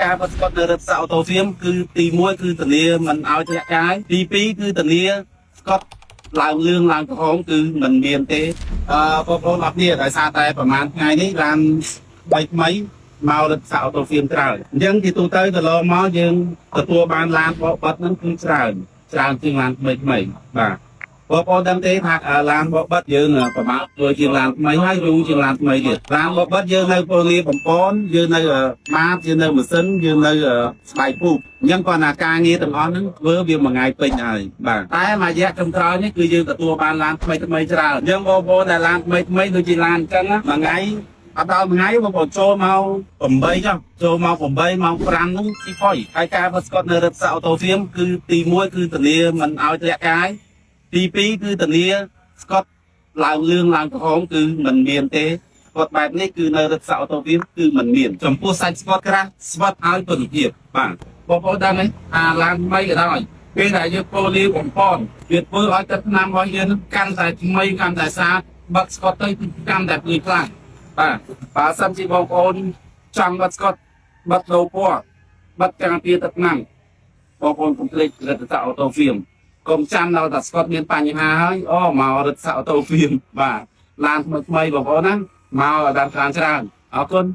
ការបិទស្កុតនៅរថសាអូតូហ្វៀមគឺទី1គឺធានាមិនឲ្យធ្លាក់ចាយទី2គឺធានាស្កុតឡើងលឿងឡើងក្រហមគឺមិនមានទេបងប្អូនអរគ្នាដោយសារតែប្រហែលថ្ងៃនេះឡានថ្មីមករថសាអូតូហ្វៀមច្រើនអញ្ចឹងជាទូទៅកន្លងមកយើងទទួលបានឡានបកបិទហ្នឹងគឺច្រើនជាងឡានថ្មីបាទបងប្អូនដឹងទេថាឡានបបិទយើងប្រមាណធ្វើជាឡានថ្មីហើយយូរជាឡានថ្មីទៀតឡានបបិទយើងនៅពលនីបំពន់យើងនៅម៉ាតយើងនៅម៉ាស៊ីនយើងនៅស្បែកពូកអញ្ចឹងគាត់ថាការងារទាំងអស់ហ្នឹងធ្វើវាមួយថ្ងៃពេញហើយបាទតែមួយរយៈចុងក្រោយនេះគឺយើងទទួលបានឡានថ្មីច្រើនអញ្ចឹងបងប្អូនដែលឡានថ្មីដូចជាឡានអញ្ចឹងមួយថ្ងៃអត់ដល់មួយថ្ងៃបងប្អូនចូលមក8ចុះចូលមក8ម៉ោង5ហ្នឹងស៊ីផុយហើយការបិទស្កុតនៅរថសាអូតូហ្វៀមគឺទី1គឺធានាមិនឲ្យធ្លាក់កាយទី2គឺធានាស្កុតឡើងលឿងឡើងក្រហមគឺមិនមានទេស្កុតបែបនេះគឺនៅរថសាអូតូហ្វៀមគឺមិនមានចំពោះសាច់ស្កុតក្រាស់ស្វិតឲ្យគុណភាពបាទបងប្អូនដឹងទេឡានថ្មីក៏ដោយពេលដែលយើងពោលាបំពន់វាធ្វើឲ្យទឹកថ្នាំរបស់យើងកាន់តែថ្មីកាន់តែស្អាតបិទស្កុតទៅកាន់តែភ្លឺខ្លាំងបាទបើសិនជាបងប្អូនចង់បិទស្កុតបិទដូរពណ៌បិទការពារទឹកថ្នាំបងប្អូនកុំភ្លេចរថសាអូតូហ្វៀមកុំចាំដល់តែស្កុតមានបញ្ហាហើយមករថសាអូតូហ្វៀមបាទឡានថ្មីបងប្អូនណាមកដល់ច្រើនអរគុណ